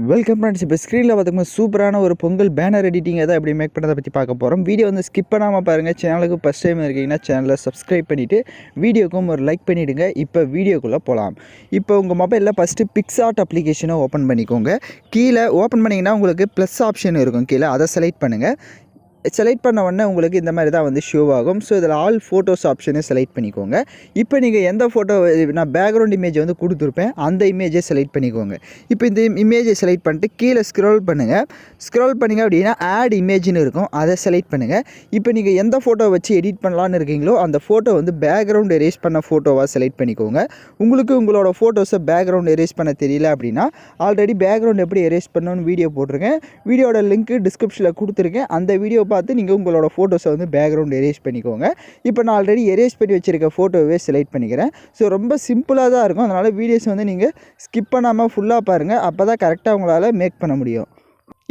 Welcome friends. இப்போ ஸ்க்ரீனில் பார்த்துக்கும்போது சூப்பரான ஒரு பொங்கல் பேனர் எடிட்டிங் எதாவது எப்படி மேக் பண்ணுறதை பற்றி பார்க்க போகிறோம். வீடியோ வந்து ஸ்கிப் பண்ணாமல் பாருங்கள். சேனலுக்கு ஃபஸ்ட் டைம் இருக்கீங்கன்னா சேனலை சப்ஸ்கிரைப் பண்ணிவிட்டு வீடியோக்கும் ஒரு லைக் பண்ணிவிடுங்க. இப்போ வீடியோக்குள்ளே போகலாம். இப்போ உங்கள் மொபைலில் ஃபஸ்ட்டு பிக்ஸார்ட் அப்ளிகேஷனை ஓப்பன் பண்ணிக்கோங்க. கீழே ஓப்பன் பண்ணிங்கன்னா உங்களுக்கு ப்ளஸ் ஆப்ஷன் இருக்கும். கீழே அதை செலக்ட் பண்ணுங்கள். செலக்ட் பண்ண உடனே உங்களுக்கு இந்த மாதிரி தான் வந்து ஷோ ஆகும். ஸோ இதில் ஆல் ஃபோட்டோஸ் ஆப்ஷனை செலக்ட் பண்ணிக்கோங்க. இப்போ நீங்கள் எந்த ஃபோட்டோ நான் பேக்ரவுண்ட் இமேஜ் வந்து கொடுத்துருப்பேன், அந்த இமேஜை செலக்ட் பண்ணிக்கோங்க. இப்போ இந்த இமேஜை செலக்ட் பண்ணிட்டு கீழே ஸ்க்ரோல் பண்ணுங்கள். ஸ்க்ரோல் பண்ணிங்க அப்படின்னா ஆட் இமேஜ்னு இருக்கும், அதை செலக்ட் பண்ணுங்கள். இப்போ நீங்கள் எந்த ஃபோட்டோ வச்சு எடிட் பண்ணலான்னு இருக்கீங்களோ அந்த ஃபோட்டோ வந்து பேக்ரவுண்ட் எரேஸ் பண்ண ஃபோட்டோவாக செலக்ட் பண்ணிக்கோங்க. உங்களுக்கு உங்களோட ஃபோட்டோஸை பேக்ரவுண்ட் எரேஸ் பண்ண தெரியல அப்படின்னா ஆல்ரெடி பேக்ரவுண்ட் எப்படி எரேஸ் பண்ணணும்னு வீடியோ போட்டிருக்கேன். வீடியோட லிங்க் டிஸ்கிரிப்ஷனில் கொடுத்துருக்கேன். அந்த வீடியோ பார்த்து நீங்கள் உங்களோட ஃபோட்டோஸை வந்து பேக்ரவுண்ட் எரேஸ் பண்ணிக்கோங்க. இப்போ நான் ஆல்ரெடி எரேஸ் பண்ணி வச்சுருக்க ஃபோட்டோவே செலக்ட் பண்ணிக்கிறேன். ஸோ ரொம்ப சிம்பிளாக தான் இருக்கும். அதனால் வீடியோஸ் வந்து நீங்கள் ஸ்கிப் பண்ணாமல் ஃபுல்லாக பாருங்கள். அப்போ தான் கரெக்டாக உங்களால் மேக் பண்ண முடியும்.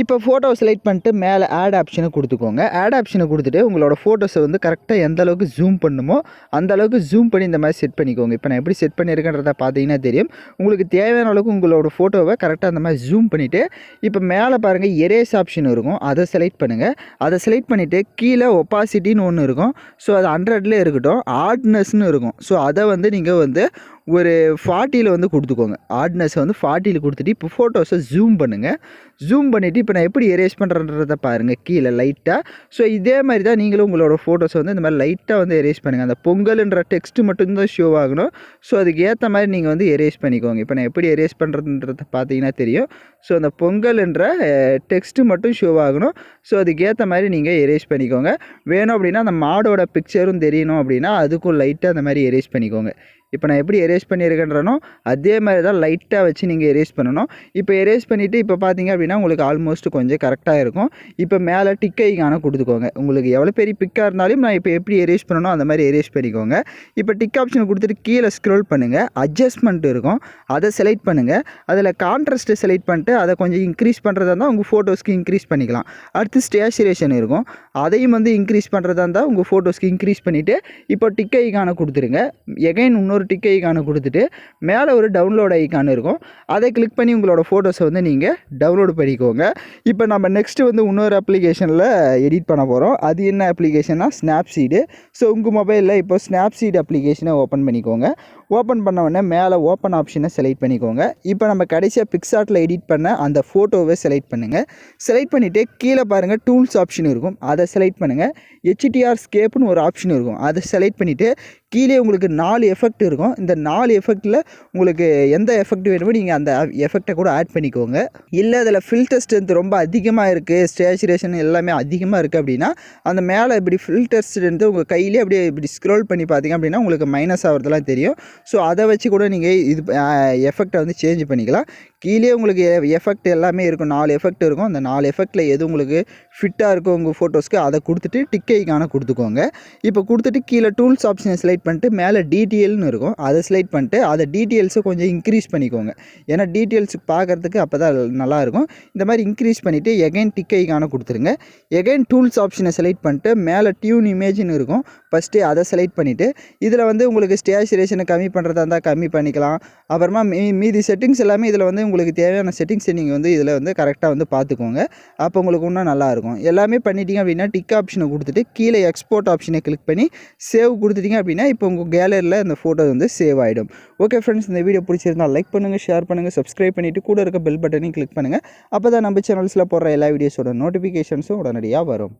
இப்போ ஃபோட்டோ செலக்ட் பண்ணிட்டு மேலே ஆட் ஆப்ஷனை கொடுத்துக்கோங்க. ஆட் ஆப்ஷனை கொடுத்துட்டு உங்களோட ஃபோட்டோஸை வந்து கரெக்டாக எந்த அளவுக்கு ஜூம் பண்ணுமோ அந்த அளவுக்கு ஜூம் பண்ணி இந்த மாதிரி செட் பண்ணிக்கோங்க. இப்போ நான் எப்படி செட் பண்ணியிருக்கேன்றதை பார்த்தீங்கன்னா தெரியும். உங்களுக்கு தேவையான அளவுக்கு உங்களோட ஃபோட்டோவை கரெக்டாக அந்த மாதிரி ஜூம் பண்ணிவிட்டு இப்போ மேலே பாருங்கள் எரேஸ் ஆப்ஷன் இருக்கும், அதை செலக்ட் பண்ணுங்கள். அதை செலக்ட் பண்ணிவிட்டு கீழே ஒப்பாசிட்டின்னு ஒன்று இருக்கும். ஸோ அது 100லே இருக்கட்டும். ஆட்னஸ்ன்னு இருக்கும். ஸோ அதை வந்து நீங்கள் வந்து ஒரு 40ல் வந்து கொடுத்துக்கோங்க. ஆட்னஸை வந்து 40ல் கொடுத்துட்டு இப்போ ஃபோட்டோஸை ஜூம் பண்ணுங்கள். ஜூம் பண்ணிவிட்டு இப்போ நான் எப்படி எரேஸ் பண்ணுறன்றதை பாருங்கள் கீழே லைட்டாக. ஸோ இதே மாதிரி தான் நீங்களும் உங்களோட ஃபோட்டோஸை வந்து இந்த மாதிரி லைட்டாக வந்து எரேஸ் பண்ணுங்கள். அந்த பொங்கல்ன்ற டெக்ஸ்ட்டு மட்டும்தான் ஷோ ஆகணும். ஸோ அதுக்கு ஏற்ற மாதிரி நீங்கள் வந்து எரேஸ் பண்ணிக்கோங்க. இப்போ நான் எப்படி எரேஸ் பண்ணுறதுன்றதை பார்த்தீங்கன்னா தெரியும். ஸோ அந்த பொங்கல்ன்ற டெக்ஸ்ட்டு மட்டும் ஷோ ஆகணும். ஸோ அதுக்கு ஏற்ற மாதிரி நீங்கள் எரேஸ் பண்ணிக்கோங்க. வேணும் அப்படின்னா அந்த மாடோட பிக்சரும் தெரியணும் அப்படின்னா அதுக்கும் லைட்டாக அந்த மாதிரி எரேஸ் பண்ணிக்கோங்க. இப்போ நான் எப்படி எரேஸ் பண்ணியிருக்கேன்றனோ அதே மாதிரி தான் லைட்டாக வச்சு நீங்கள் எரேஸ் பண்ணணும். இப்போ எரேஸ் பண்ணிவிட்டு இப்போ பார்த்தீங்க அப்படின்னா உங்களுக்கு ஆல்மோஸ்ட் கொஞ்சம் கரெக்டாக இருக்கும். இப்போ மேலே டிக் ஐகானை கொடுத்துக்கோங்க. உங்களுக்கு எவ்வளோ பெரிய பிக்காக இருந்தாலும் நான் இப்போ எப்படி எரேஸ் பண்ணணும் அந்த மாதிரி எரேஸ் பண்ணிக்கோங்க. இப்போ டிக் ஆப்ஷனை கொடுத்துட்டு கீழே ஸ்க்ரோல் பண்ணுங்கள். அட்ஜஸ்ட்மெண்ட் இருக்கும், அதை செலக்ட் பண்ணுங்கள். அதில் கான்ட்ராஸ்ட்டை செலக்ட் பண்ணிட்டு அதை கொஞ்சம் இன்க்ரீஸ் பண்ணுறதா இருந்தால் உங்கள் ஃபோட்டோஸ்க்கு இன்க்ரீஸ் பண்ணிக்கலாம். அடுத்து ஸ்டேச்சுரேஷன் இருக்கும், அதையும் வந்து இன்க்ரீஸ் பண்ணுறதா இருந்தால் உங்கள் ஃபோட்டோஸ்க்கு இன்க்ரீஸ் பண்ணிவிட்டு இப்போ டிக் ஐகானை கொடுத்துருங்க. எகைன் இன்னொரு டிக் ஐகானை கொடுத்துட்டு மேலே ஒரு டவுன்லோட் ஐகான் இருக்கும், அதை கிளிக் பண்ணி உங்களோட ஃபோட்டோஸை வந்து நீங்கள் டவுன்லோட் பண்ணிக்கோங்க. இப்போ நம்ம நெக்ஸ்ட்டு வந்து இன்னொரு அப்ளிகேஷனில் எடிட் பண்ண போகிறோம். அது என்ன அப்ளிகேஷன்னா ஸ்னாப்சீடு. ஸோ உங்கள் மொபைலில் இப்போ ஸ்னாப்சீடு அப்ளிகேஷனை ஓப்பன் பண்ணிக்கோங்க. ஓப்பன் பண்ண உடனே மேலே ஓப்பன் ஆப்ஷனை செலக்ட் பண்ணிக்கோங்க. இப்போ நம்ம கடைசியாக பிக்ஸார்ட்டில் எடிட் பண்ண அந்த ஃபோட்டோவை செலக்ட் பண்ணுங்கள். செலக்ட் பண்ணிவிட்டு கீழே பாருங்கள் டூல்ஸ் ஆப்ஷன் இருக்கும், அதை செலக்ட் பண்ணுங்கள். ஹெச்டிஆர் ஸ்கேப்னு ஒரு ஆப்ஷன் இருக்கும், அதை செலக்ட் பண்ணிவிட்டு கீழே உங்களுக்கு 4 எஃபெக்ட் இருக்கும். இந்த 4 எஃபெக்டில் உங்களுக்கு எந்த எஃபெக்ட் வேணுமோ நீங்கள் அந்த எஃபெக்டை கூட ஆட் பண்ணிக்கோங்க. இல்லை அதில் ஃபில்டர் ஸ்ட்ரென்த் ரொம்ப அதிகமாக இருக்குது, ஸ்டேச்சுரேஷன் எல்லாமே அதிகமாக இருக்குது அப்படின்னா அந்த மேலே இப்படி ஃபில்டர் ஸ்ட்ரென்த் உங்கள் கையிலே அப்படியே இப்படி ஸ்க்ரோல் பண்ணி பார்த்தீங்க அப்படின்னா உங்களுக்கு மைனஸ் ஆகிறதுலாம் தெரியும். ஸோ அதை வச்சு கூட நீங்கள் இது எஃபெக்டை வந்து சேஞ்ச் பண்ணிக்கலாம். கீழே உங்களுக்கு எஃபெக்ட் எல்லாமே இருக்கும், 4 எஃபெக்ட் இருக்கும். அந்த 4 எஃபெக்டில் எது உங்களுக்கு ஃபிட்டாக இருக்கும் உங்கள் ஃபோட்டோஸ்க்கு அதை கொடுத்துட்டு டிக் ஐகானை கொடுத்துக்கோங்க. இப்போ கொடுத்துட்டு கீழே டூல்ஸ் ஆப்ஷனை செலக்ட் பண்ணிட்டு மேலே டீட்டெயில்னு இருக்கும், அதை செலக்ட் பண்ணிட்டு அதை டீட்டெயில்ஸை கொஞ்சம் இன்க்ரீஸ் பண்ணிக்கோங்க. ஏன்னா டீட்டெயில்ஸ் பார்க்குறதுக்கு அப்போ தான் நல்லாயிருக்கும். இந்த மாதிரி இன்க்ரீஸ் பண்ணிவிட்டு எகைன் டிக் ஐகானை கொடுத்துருங்க. எகைன் டூல்ஸ் ஆப்ஷனை செலக்ட் பண்ணிட்டு மேலே டியூன் இமேஜ்னு இருக்கும், ஃபஸ்ட்டு அதை செலக்ட் பண்ணிவிட்டு இதில் வந்து உங்களுக்கு ஸ்டேச்சுரேஷனை கம்மி பண்ணுறதா இருந்தால் கம்மி பண்ணிக்கலாம். அப்புறமா மீதி செட்டிங்ஸ் எல்லாமே இதில் வந்து உங்களுக்கு தேவையான செட்டிங்ஸை நீங்கள் வந்து இதில் வந்து கரெக்டாக வந்து பார்த்துக்கோங்க. அப்போ உங்களுக்கு இன்னும் நல்லாயிருக்கும். எல்லாமே பண்ணிட்டீங்க அப்படின்னா டிக் ஆப்ஷனை கொடுத்துட்டு கீழே எக்ஸ்போர்ட் ஆப்ஷனை கிளிக் பண்ணி சேவ் கொடுத்துட்டீங்க அப்படின்னா இப்போ உங்கள் கேலரியில் இந்த ஃபோட்டோ வந்து சேவ் ஆகிடும். ஓகே ஃப்ரெண்ட்ஸ், இந்த வீடியோ பிடிச்சிருந்தால் லைக் பண்ணுங்கள், ஷேர் பண்ணுங்கள், சப்ஸ்கிரைப் பண்ணிவிட்டு கூட இருக்க பெல் பட்டனையும் கிளிக் பண்ணுங்கள். அப்போ தான் நம்ம சேனல்ஸில் போடுற எல்லா வீடியோஸோட நோட்டிஃபிகேஷன்ஸும் உடனடியாக வரும்.